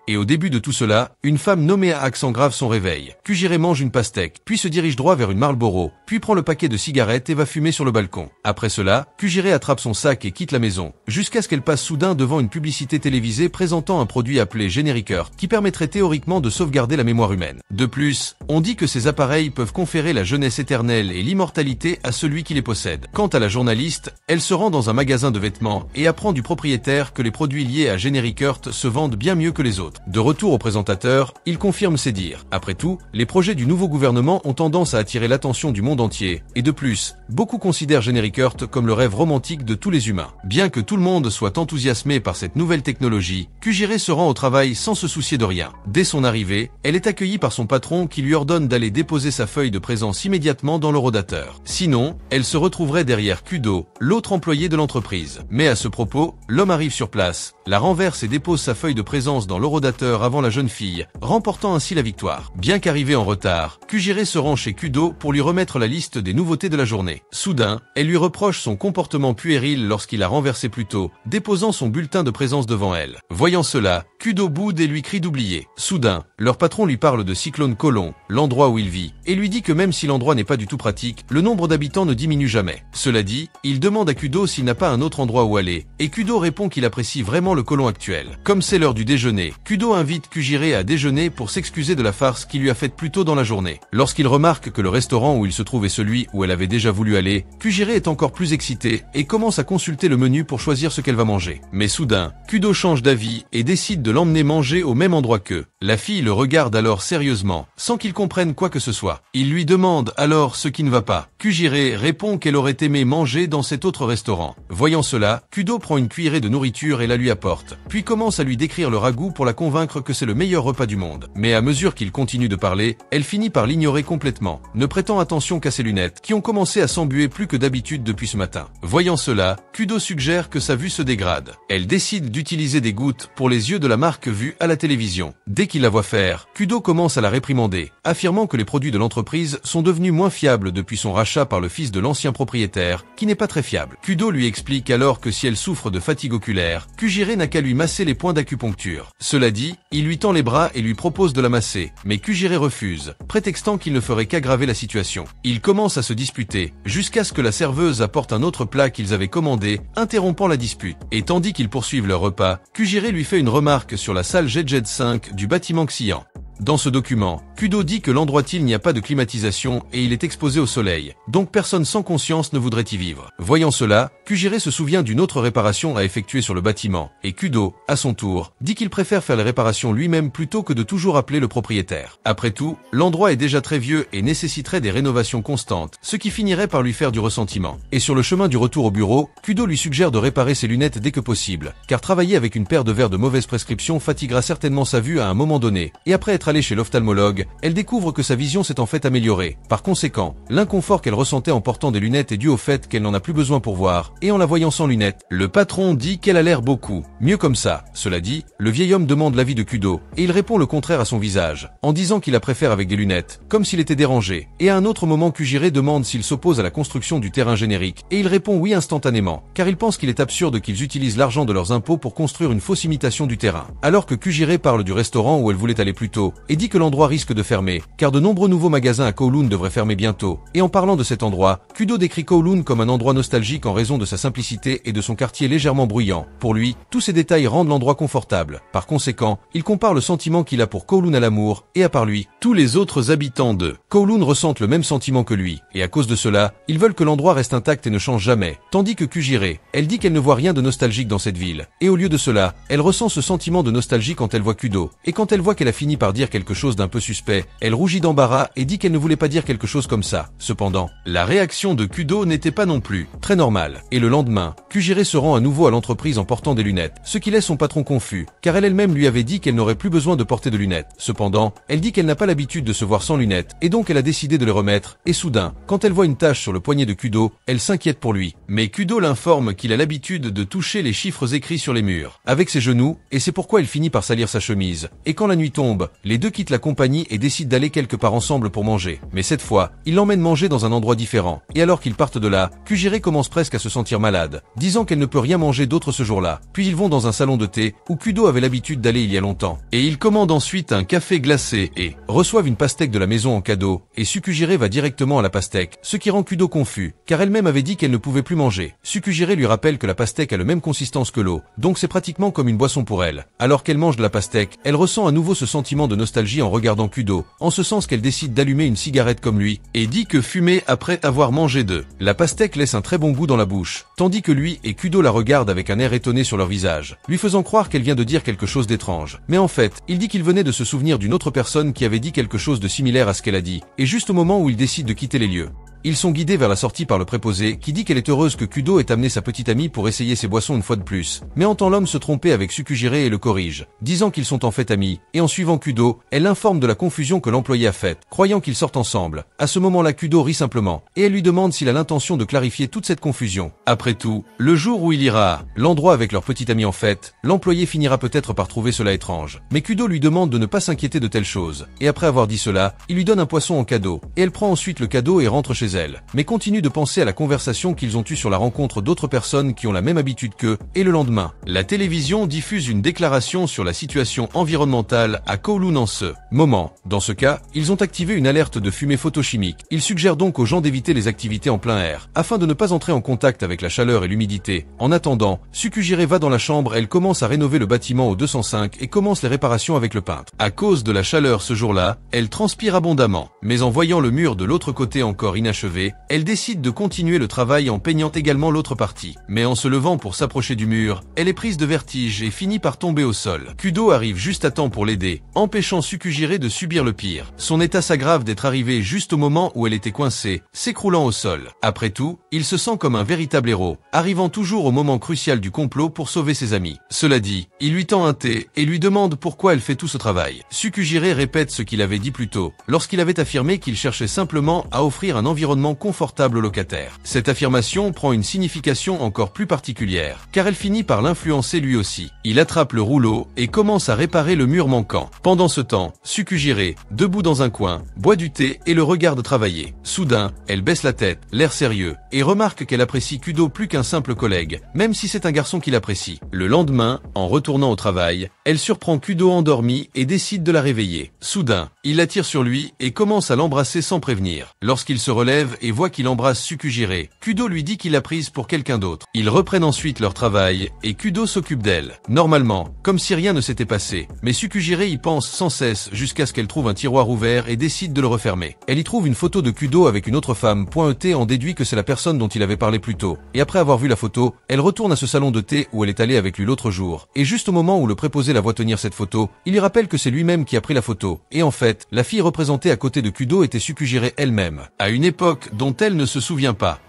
Et au début de tout cela, une femme nommée à accent grave son réveil. Kujire mange une pastèque, puis se dirige droit vers une Marlboro, puis prend le paquet de cigarettes et va fumer sur le balcon. Après cela, Kujire attrape son sac et quitte la maison, jusqu'à ce qu'elle passe soudain devant une publicité télévisée présentant un produit appelé Generic Earth, qui permettrait théoriquement de sauvegarder la mémoire humaine. De plus, on dit que ces appareils peuvent conférer la jeunesse éternelle et l'immortalité à celui qui les possède. Quant à la journaliste, elle se rend dans un magasin de vêtements et apprend du propriétaire que les produits liés à Generic Earth se vendent bien mieux que les autres. De retour au présentateur, il confirme ses dires. Après tout, les projets du nouveau gouvernement ont tendance à attirer l'attention du monde entier, et de plus, beaucoup considèrent Generic Earth comme le rêve romantique de tous les humains. Bien que tout le monde soit enthousiasmé par cette nouvelle technologie, Kujire se rend au travail sans se soucier de rien. Dès son arrivée, elle est accueillie par son patron qui lui ordonne d'aller déposer sa feuille de présence immédiatement dans le rodateur. Sinon, elle se retrouverait derrière Kudo, l'autre employé de l'entreprise. Mais à ce propos, l'homme arrive sur place, la renverse et dépose sa feuille de présence dans le rodateur avant la jeune fille, remportant ainsi la victoire. Bien qu'arrivée en retard, Kujire se rend chez Kudo pour lui remettre la liste des nouveautés de la journée. Soudain, elle lui reproche son comportement puéril lorsqu'il a renversé plus tôt, déposant son bulletin de présence devant elle. Voyant cela, Kudo boude et lui crie d'oublier. Soudain, leur patron lui parle de Cyclone Colon, l'endroit où il vit, et lui dit que même si l'endroit n'est pas du tout pratique, le nombre d'habitants ne diminue jamais. Cela dit, il demande à Kudo s'il n'a pas un autre endroit où aller, et Kudo répond qu'il apprécie vraiment le colon actuel. Comme c'est l'heure du déjeuner, Kudo invite Kujire à déjeuner pour s'excuser de la farce qu'il lui a faite plus tôt dans la journée. Lorsqu'il remarque que le restaurant où il se trouve est celui où elle avait déjà voulu aller, Kujire est encore plus excitée et commence à consulter le menu pour choisir ce qu'elle va manger. Mais soudain, Kudo change d'avis et décide de l'emmener manger au même endroit qu'eux. La fille le regarde alors sérieusement, sans qu'il comprenne quoi que ce soit. Il lui demande alors ce qui ne va pas. Kujire répond qu'elle aurait aimé manger dans cet autre restaurant. Voyant cela, Kudo prend une cuillerée de nourriture et la lui apporte, puis commence à lui décrire le ragoût pour la convaincre que c'est le meilleur repas du monde. Mais à mesure qu'il continue de parler, elle finit par l'ignorer complètement, ne prêtant attention qu'à ses lunettes, qui ont commencé à s'embuer plus que d'habitude depuis ce matin. Voyant cela, Kudo suggère que sa vue se dégrade. Elle décide d'utiliser des gouttes pour les yeux de la marque vue à la télévision. Dès qu'il la voit faire, Kudo commence à la réprimander, affirmant que les produits de l'entreprise sont devenus moins fiables depuis son rachat par le fils de l'ancien propriétaire, qui n'est pas très fiable. Kudo lui explique alors que si elle souffre de fatigue oculaire, Kujire n'a qu'à lui masser les points d'acupuncture. Cela dit, il lui tend les bras et lui propose de la masser, mais Kujire refuse, prétextant qu'il ne ferait qu'aggraver la situation. Ils commencent à se disputer, jusqu'à ce que la serveuse apporte un autre plat qu'ils avaient commandé, interrompant la dispute. Et tandis qu'ils poursuivent leur repas, Kujire lui fait une remarque sur la salle Jedjed 5 du bâtiment Xi'an. Dans ce document, Kudo dit que l'endroit-il n'y a pas de climatisation et il est exposé au soleil, donc personne sans conscience ne voudrait y vivre. Voyant cela, Kujire se souvient d'une autre réparation à effectuer sur le bâtiment, et Kudo, à son tour, dit qu'il préfère faire les réparations lui-même plutôt que de toujours appeler le propriétaire. Après tout, l'endroit est déjà très vieux et nécessiterait des rénovations constantes, ce qui finirait par lui faire du ressentiment. Et sur le chemin du retour au bureau, Kudo lui suggère de réparer ses lunettes dès que possible, car travailler avec une paire de verres de mauvaise prescription fatiguera certainement sa vue à un moment donné, et après être allée chez l'ophtalmologue, elle découvre que sa vision s'est en fait améliorée. Par conséquent, l'inconfort qu'elle ressentait en portant des lunettes est dû au fait qu'elle n'en a plus besoin pour voir, et en la voyant sans lunettes, le patron dit qu'elle a l'air beaucoup mieux comme ça. Cela dit, le vieil homme demande l'avis de Kudo, et il répond le contraire à son visage, en disant qu'il la préfère avec des lunettes, comme s'il était dérangé. Et à un autre moment, Kujire demande s'il s'oppose à la construction du terrain générique, et il répond oui instantanément, car il pense qu'il est absurde qu'ils utilisent l'argent de leurs impôts pour construire une fausse imitation du terrain. Alors que Kujire parle du restaurant où elle voulait aller plus tôt, et dit que l'endroit risque de fermer, car de nombreux nouveaux magasins à Kowloon devraient fermer bientôt. Et en parlant de cet endroit, Kudo décrit Kowloon comme un endroit nostalgique en raison de sa simplicité et de son quartier légèrement bruyant. Pour lui, tous ces détails rendent l'endroit confortable. Par conséquent, il compare le sentiment qu'il a pour Kowloon à l'amour, et à part lui, tous les autres habitants de Kowloon ressentent le même sentiment que lui, et à cause de cela, ils veulent que l'endroit reste intact et ne change jamais. Tandis que Kujire, elle dit qu'elle ne voit rien de nostalgique dans cette ville, et au lieu de cela, elle ressent ce sentiment de nostalgie quand elle voit Kudo, et quand elle voit qu'elle a fini par dire quelque chose d'un peu suspect, elle rougit d'embarras et dit qu'elle ne voulait pas dire quelque chose comme ça. Cependant, la réaction de Kudo n'était pas non plus très normale, et le lendemain, Kujire se rend à nouveau à l'entreprise en portant des lunettes, ce qui laisse son patron confus, car elle-même lui avait dit qu'elle n'aurait plus besoin de porter de lunettes. Cependant, elle dit qu'elle n'a pas l'habitude de se voir sans lunettes, et donc elle a décidé de les remettre, et soudain, quand elle voit une tache sur le poignet de Kudo, elle s'inquiète pour lui. Mais Kudo l'informe qu'il a l'habitude de toucher les chiffres écrits sur les murs, avec ses genoux, et c'est pourquoi elle finit par salir sa chemise. Et quand la nuit tombe, les les deux quittent la compagnie et décident d'aller quelque part ensemble pour manger. Mais cette fois, il l'emmène manger dans un endroit différent. Et alors qu'ils partent de là, Kujire commence presque à se sentir malade, disant qu'elle ne peut rien manger d'autre ce jour-là. Puis ils vont dans un salon de thé où Kudo avait l'habitude d'aller il y a longtemps. Et ils commandent ensuite un café glacé et reçoivent une pastèque de la maison en cadeau. Et Tsukujire va directement à la pastèque, ce qui rend Kudo confus, car elle-même avait dit qu'elle ne pouvait plus manger. Tsukujire lui rappelle que la pastèque a la même consistance que l'eau, donc c'est pratiquement comme une boisson pour elle. Alors qu'elle mange de la pastèque, elle ressent à nouveau ce sentiment de nostalgie en regardant Kudo, en ce sens qu'elle décide d'allumer une cigarette comme lui, et dit que fumer après avoir mangé de la pastèque laisse un très bon goût dans la bouche, tandis que lui et Kudo la regardent avec un air étonné sur leur visage, lui faisant croire qu'elle vient de dire quelque chose d'étrange. Mais en fait, il dit qu'il venait de se souvenir d'une autre personne qui avait dit quelque chose de similaire à ce qu'elle a dit, et juste au moment où il décide de quitter les lieux. Ils sont guidés vers la sortie par le préposé qui dit qu'elle est heureuse que Kudo ait amené sa petite amie pour essayer ses boissons une fois de plus, mais entend l'homme se tromper avec Tsukujire et le corrige, disant qu'ils sont en fait amis, et en suivant Kudo, elle l'informe de la confusion que l'employé a faite, croyant qu'ils sortent ensemble. À ce moment-là, Kudo rit simplement, et elle lui demande s'il a l'intention de clarifier toute cette confusion. Après tout, le jour où il ira à l'endroit avec leur petite amie en fait, l'employé finira peut-être par trouver cela étrange. Mais Kudo lui demande de ne pas s'inquiéter de telles choses, et après avoir dit cela, il lui donne un poisson en cadeau, et elle prend ensuite le cadeau et rentre chez elle, mais continue de penser à la conversation qu'ils ont eue sur la rencontre d'autres personnes qui ont la même habitude qu'eux, et le lendemain, la télévision diffuse une déclaration sur la situation environnementale à Kowloon en ce moment. Dans ce cas, ils ont activé une alerte de fumée photochimique. Ils suggèrent donc aux gens d'éviter les activités en plein air, afin de ne pas entrer en contact avec la chaleur et l'humidité. En attendant, Tsukujire va dans la chambre, elle commence à rénover le bâtiment au 205 et commence les réparations avec le peintre. À cause de la chaleur ce jour-là, elle transpire abondamment, mais en voyant le mur de l'autre côté encore inachevé, elle décide de continuer le travail en peignant également l'autre partie. Mais en se levant pour s'approcher du mur, elle est prise de vertige et finit par tomber au sol. Kudo arrive juste à temps pour l'aider, empêchant Tsukujire de subir le pire. Son état s'aggrave d'être arrivé juste au moment où elle était coincée, s'écroulant au sol. Après tout, il se sent comme un véritable héros, arrivant toujours au moment crucial du complot pour sauver ses amis. Cela dit, il lui tend un thé et lui demande pourquoi elle fait tout ce travail. Tsukujire répète ce qu'il avait dit plus tôt, lorsqu'il avait affirmé qu'il cherchait simplement à offrir un environnement confortable aux locataires. Cette affirmation prend une signification encore plus particulière, car elle finit par l'influencer lui aussi. Il attrape le rouleau et commence à réparer le mur manquant. Pendant ce temps, Tsukujire, debout dans un coin, boit du thé et le regarde travailler. Soudain, elle baisse la tête, l'air sérieux, et remarque qu'elle apprécie Kudo plus qu'un simple collègue, même si c'est un garçon qu'il apprécie. Le lendemain, en retournant au travail, elle surprend Kudo endormi et décide de la réveiller. Soudain, il la tire sur lui et commence à l'embrasser sans prévenir. Lorsqu'il se relève et voit qu'il embrasse Tsukujire, Kudo lui dit qu'il l'a prise pour quelqu'un d'autre. Ils reprennent ensuite leur travail et Kudo s'occupe d'elle. Normalement, comme si rien ne s'était passé, mais Tsukujire y pense sans cesse jusqu'à ce qu'elle trouve un tiroir ouvert et décide de le refermer. Elle y trouve une photo de Kudo avec une autre femme, .et en déduit que c'est la personne dont il avait parlé plus tôt. Et après avoir vu la photo, elle retourne à ce salon de thé où elle est allée avec lui l'autre jour. Et juste au moment où le préposé la voit tenir cette photo, il lui rappelle que c'est lui-même qui a pris la photo. Et en fait, la fille représentée à côté de Kudo était Tsukujire elle-même, à une époque dont elle ne se souvient pas.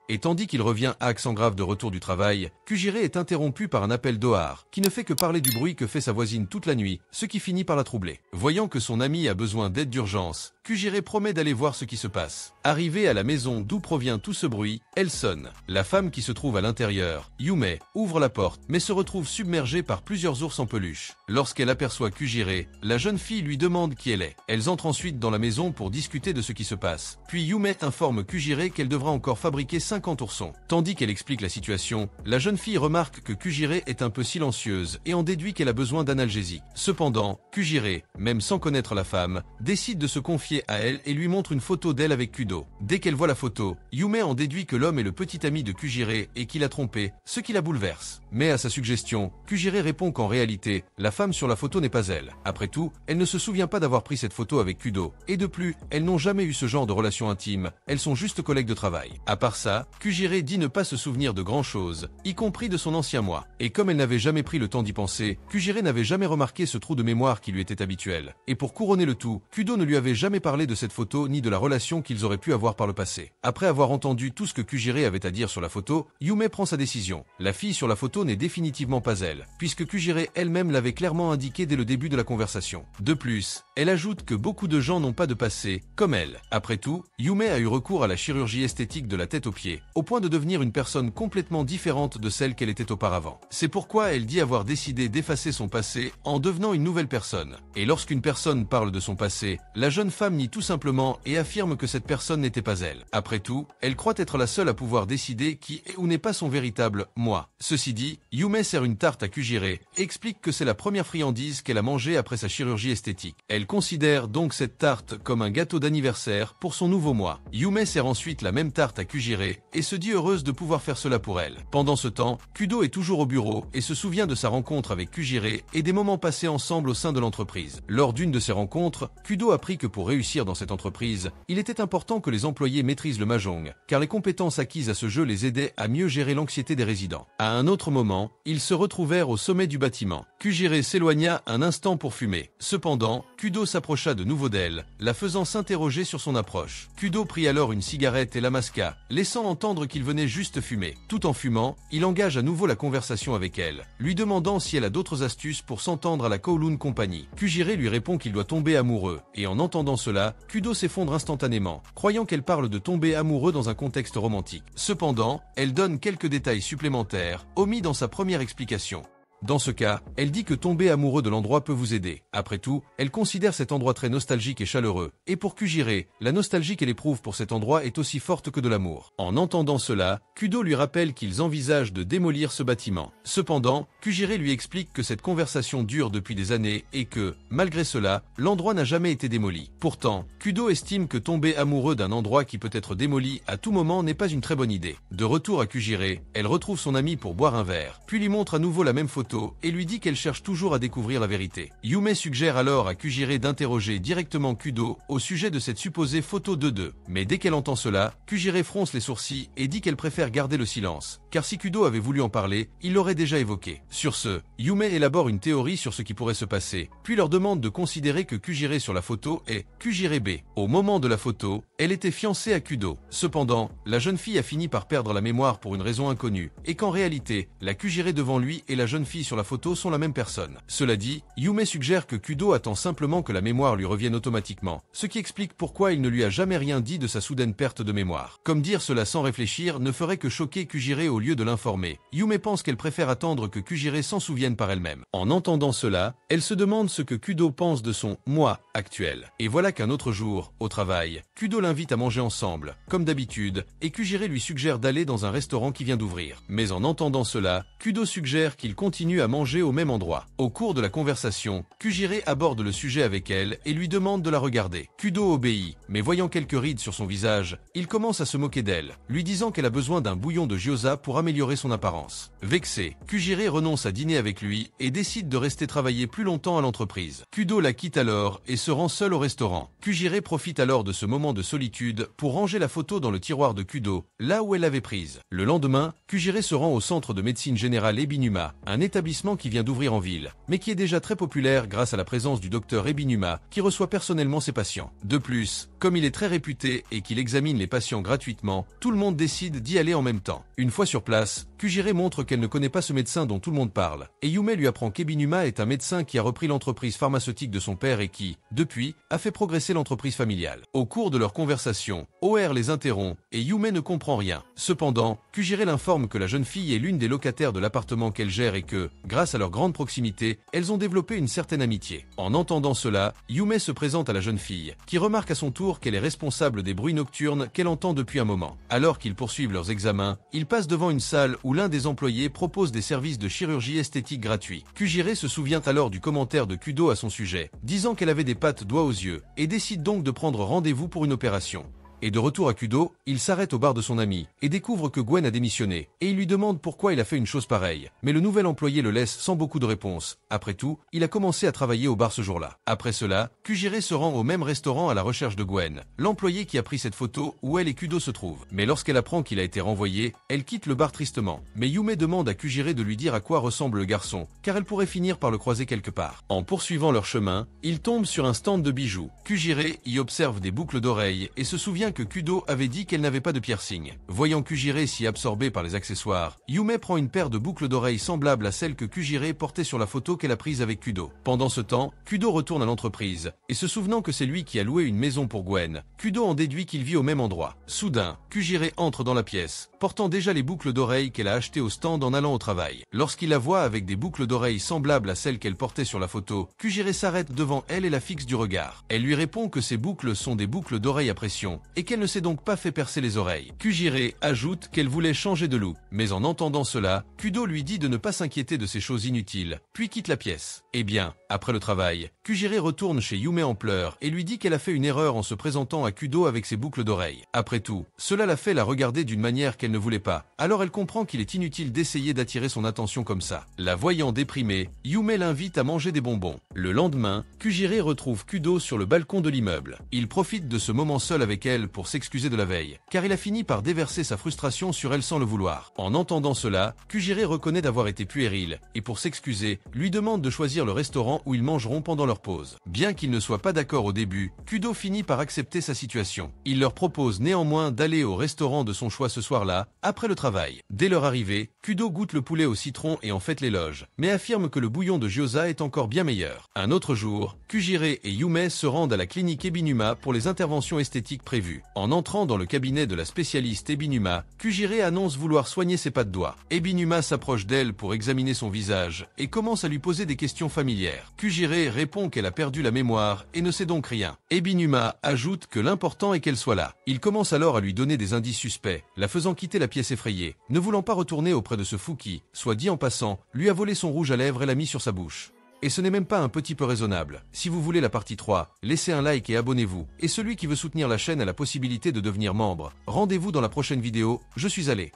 Et tandis qu'il revient à accent grave de retour du travail, Kujire est interrompu par un appel d'Ohar, qui ne fait que parler du bruit que fait sa voisine toute la nuit, ce qui finit par la troubler. Voyant que son ami a besoin d'aide d'urgence, Kujire promet d'aller voir ce qui se passe. Arrivée à la maison d'où provient tout ce bruit, elle sonne. La femme qui se trouve à l'intérieur, Yume, ouvre la porte, mais se retrouve submergée par plusieurs ours en peluche. Lorsqu'elle aperçoit Kujire, la jeune fille lui demande qui elle est. Elles entrent ensuite dans la maison pour discuter de ce qui se passe. Puis Yume informe Kujire qu'elle devra encore fabriquer 50 oursons. Tandis qu'elle explique la situation, la jeune fille remarque que Kujire est un peu silencieuse et en déduit qu'elle a besoin d'analgésie. Cependant, Kujire, même sans connaître la femme, décide de se confier à elle et lui montre une photo d'elle avec Kudo. Dès qu'elle voit la photo, Yume en déduit que l'homme est le petit ami de Kujire et qu'il a trompé, ce qui la bouleverse. Mais à sa suggestion, Kujire répond qu'en réalité, la femme sur la photo n'est pas elle. Après tout, elle ne se souvient pas d'avoir pris cette photo avec Kudo. Et de plus, elles n'ont jamais eu ce genre de relation intime, elles sont juste collègues de travail. À part ça, Kujire dit ne pas se souvenir de grand chose, y compris de son ancien moi. Et comme elle n'avait jamais pris le temps d'y penser, Kujire n'avait jamais remarqué ce trou de mémoire qui lui était habituel. Et pour couronner le tout, Kudo ne lui avait jamais parlé de cette photo ni de la relation qu'ils auraient pu avoir par le passé. Après avoir entendu tout ce que Kujire avait à dire sur la photo, Yume prend sa décision. La fille sur la photo photo n'est définitivement pas elle, puisque Kujire elle-même l'avait clairement indiqué dès le début de la conversation. De plus, elle ajoute que beaucoup de gens n'ont pas de passé, comme elle. Après tout, Yume a eu recours à la chirurgie esthétique de la tête aux pieds, au point de devenir une personne complètement différente de celle qu'elle était auparavant. C'est pourquoi elle dit avoir décidé d'effacer son passé en devenant une nouvelle personne. Et lorsqu'une personne parle de son passé, la jeune femme nie tout simplement et affirme que cette personne n'était pas elle. Après tout, elle croit être la seule à pouvoir décider qui est ou n'est pas son véritable moi. Ceci dit, Yume sert une tarte à Kujire et explique que c'est la première friandise qu'elle a mangée après sa chirurgie esthétique. Elle considère donc cette tarte comme un gâteau d'anniversaire pour son nouveau moi. Yume sert ensuite la même tarte à Kujire et se dit heureuse de pouvoir faire cela pour elle. Pendant ce temps, Kudo est toujours au bureau et se souvient de sa rencontre avec Kujire et des moments passés ensemble au sein de l'entreprise. Lors d'une de ces rencontres, Kudo apprit que pour réussir dans cette entreprise, il était important que les employés maîtrisent le mahjong, car les compétences acquises à ce jeu les aidaient à mieux gérer l'anxiété des résidents. À un autre moment, ils se retrouvèrent au sommet du bâtiment. Kujire s'éloigna un instant pour fumer. Cependant, Kudo s'approcha de nouveau d'elle, la faisant s'interroger sur son approche. Kudo prit alors une cigarette et la masqua, laissant entendre qu'il venait juste fumer. Tout en fumant, il engage à nouveau la conversation avec elle, lui demandant si elle a d'autres astuces pour s'entendre à la Kowloon Company. Kujire lui répond qu'il doit tomber amoureux, et en entendant cela, Kudo s'effondre instantanément, croyant qu'elle parle de tomber amoureux dans un contexte romantique. Cependant, elle donne quelques détails supplémentaires, omis dans sa première explication. Dans ce cas, elle dit que tomber amoureux de l'endroit peut vous aider. Après tout, elle considère cet endroit très nostalgique et chaleureux. Et pour Kujire, la nostalgie qu'elle éprouve pour cet endroit est aussi forte que de l'amour. En entendant cela, Kudo lui rappelle qu'ils envisagent de démolir ce bâtiment. Cependant, Kujire lui explique que cette conversation dure depuis des années et que, malgré cela, l'endroit n'a jamais été démoli. Pourtant, Kudo estime que tomber amoureux d'un endroit qui peut être démoli à tout moment n'est pas une très bonne idée. De retour à Kujire, elle retrouve son ami pour boire un verre, puis lui montre à nouveau la même photo et lui dit qu'elle cherche toujours à découvrir la vérité. Yume suggère alors à Kujire d'interroger directement Kudo au sujet de cette supposée photo de deux. Mais dès qu'elle entend cela, Kujire fronce les sourcils et dit qu'elle préfère garder le silence, car si Kudo avait voulu en parler, il l'aurait déjà évoqué. Sur ce, Yume élabore une théorie sur ce qui pourrait se passer, puis leur demande de considérer que Kujire sur la photo est Kujire B. Au moment de la photo, elle était fiancée à Kudo. Cependant, la jeune fille a fini par perdre la mémoire pour une raison inconnue, et qu'en réalité, la Kujire devant lui et la jeune fille sur la photo sont la même personne. Cela dit, Yume suggère que Kudo attend simplement que la mémoire lui revienne automatiquement, ce qui explique pourquoi il ne lui a jamais rien dit de sa soudaine perte de mémoire. Comme dire cela sans réfléchir ne ferait que choquer Kujire au lieu de l'informer. Yume pense qu'elle préfère attendre que Kujire s'en souvienne par elle-même. En entendant cela, elle se demande ce que Kudo pense de son « moi » actuel. Et voilà qu'un autre jour, au travail, Kudo l'invite à manger ensemble, comme d'habitude, et Kujire lui suggère d'aller dans un restaurant qui vient d'ouvrir. Mais en entendant cela, Kudo suggère qu'il continue à manger au même endroit. Au cours de la conversation, Kujire aborde le sujet avec elle et lui demande de la regarder. Kudo obéit, mais voyant quelques rides sur son visage, il commence à se moquer d'elle, lui disant qu'elle a besoin d'un bouillon de gyoza pour améliorer son apparence. Vexé, Kujire renonce à dîner avec lui et décide de rester travailler plus longtemps à l'entreprise. Kudo la quitte alors et se rend seul au restaurant. Kujire profite alors de ce moment de solitude pour ranger la photo dans le tiroir de Kudo, là où elle l'avait prise. Le lendemain, Kujire se rend au centre de médecine générale Ebinuma, un établissement qui vient d'ouvrir en ville, mais qui est déjà très populaire grâce à la présence du docteur Ebinuma, qui reçoit personnellement ses patients. De plus, comme il est très réputé et qu'il examine les patients gratuitement, tout le monde décide d'y aller en même temps. Une fois sur place, Kujire montre qu'elle ne connaît pas ce médecin dont tout le monde parle, et Yume lui apprend qu'Ebinuma est un médecin qui a repris l'entreprise pharmaceutique de son père et qui, depuis, a fait progresser l'entreprise familiale. Au cours de leur conversation, OR les interrompt et Yume ne comprend rien. Cependant, Kujire l'informe que la jeune fille est l'une des locataires de l'appartement qu'elle gère et que, grâce à leur grande proximité, elles ont développé une certaine amitié. En entendant cela, Yume se présente à la jeune fille, qui remarque à son tour qu'elle est responsable des bruits nocturnes qu'elle entend depuis un moment. Alors qu'ils poursuivent leurs examens, ils passent devant une salle où l'un des employés propose des services de chirurgie esthétique gratuits. Kujire se souvient alors du commentaire de Kudo à son sujet, disant qu'elle avait des pattes doigts aux yeux, et décide donc de prendre rendez-vous pour une opération. Et de retour à Kudo, il s'arrête au bar de son ami et découvre que Gwen a démissionné, et il lui demande pourquoi il a fait une chose pareille. Mais le nouvel employé le laisse sans beaucoup de réponses. Après tout, il a commencé à travailler au bar ce jour-là. Après cela, Kujire se rend au même restaurant à la recherche de Gwen, l'employé qui a pris cette photo où elle et Kudo se trouvent. Mais lorsqu'elle apprend qu'il a été renvoyé, elle quitte le bar tristement. Mais Yume demande à Kujire de lui dire à quoi ressemble le garçon, car elle pourrait finir par le croiser quelque part. En poursuivant leur chemin, ils tombent sur un stand de bijoux. Kujire y observe des boucles d'oreilles et se souvient bien que Kudo avait dit qu'elle n'avait pas de piercing. Voyant Kujire si absorbé par les accessoires, Yume prend une paire de boucles d'oreilles semblables à celles que Kujire portait sur la photo qu'elle a prise avec Kudo. Pendant ce temps, Kudo retourne à l'entreprise, et se souvenant que c'est lui qui a loué une maison pour Gwen, Kudo en déduit qu'il vit au même endroit. Soudain, Kujire entre dans la pièce, portant déjà les boucles d'oreilles qu'elle a achetées au stand en allant au travail. Lorsqu'il la voit avec des boucles d'oreilles semblables à celles qu'elle portait sur la photo, Kujire s'arrête devant elle et la fixe du regard. Elle lui répond que ces boucles sont des boucles d'oreilles à pression, et qu'elle ne s'est donc pas fait percer les oreilles. Kujire ajoute qu'elle voulait changer de look, mais en entendant cela, Kudo lui dit de ne pas s'inquiéter de ces choses inutiles, puis quitte la pièce. Eh bien, après le travail, Kujire retourne chez Yume en pleurs et lui dit qu'elle a fait une erreur en se présentant à Kudo avec ses boucles d'oreilles. Après tout, cela l'a fait la regarder d'une manière qu'elle ne voulait pas, alors elle comprend qu'il est inutile d'essayer d'attirer son attention comme ça. La voyant déprimée, Yume l'invite à manger des bonbons. Le lendemain, Kujire retrouve Kudo sur le balcon de l'immeuble. Il profite de ce moment seul avec elle pour s'excuser de la veille, car il a fini par déverser sa frustration sur elle sans le vouloir. En entendant cela, Kujire reconnaît d'avoir été puéril, et pour s'excuser, lui demande de choisir le restaurant où ils mangeront pendant leur pause. Bien qu'ils ne soient pas d'accord au début, Kudo finit par accepter sa situation. Il leur propose néanmoins d'aller au restaurant de son choix ce soir-là, après le travail. Dès leur arrivée, Kudo goûte le poulet au citron et en fait l'éloge, mais affirme que le bouillon de gyoza est encore bien meilleur. Un autre jour, Kujire et Yume se rendent à la clinique Ebinuma pour les interventions esthétiques prévues. En entrant dans le cabinet de la spécialiste Ebinuma, Kujire annonce vouloir soigner ses pas de doigts. Ebinuma s'approche d'elle pour examiner son visage et commence à lui poser des questions familières. Kujire répond qu'elle a perdu la mémoire et ne sait donc rien. Ebinuma ajoute que l'important est qu'elle soit là. Il commence alors à lui donner des indices suspects, la faisant quitter la pièce effrayée. Ne voulant pas retourner auprès de ce fou qui, soit dit en passant, lui a volé son rouge à lèvres et l'a mis sur sa bouche. Et ce n'est même pas un petit peu raisonnable. Si vous voulez la partie 3, laissez un like et abonnez-vous. Et celui qui veut soutenir la chaîne a la possibilité de devenir membre. Rendez-vous dans la prochaine vidéo, je suis allé.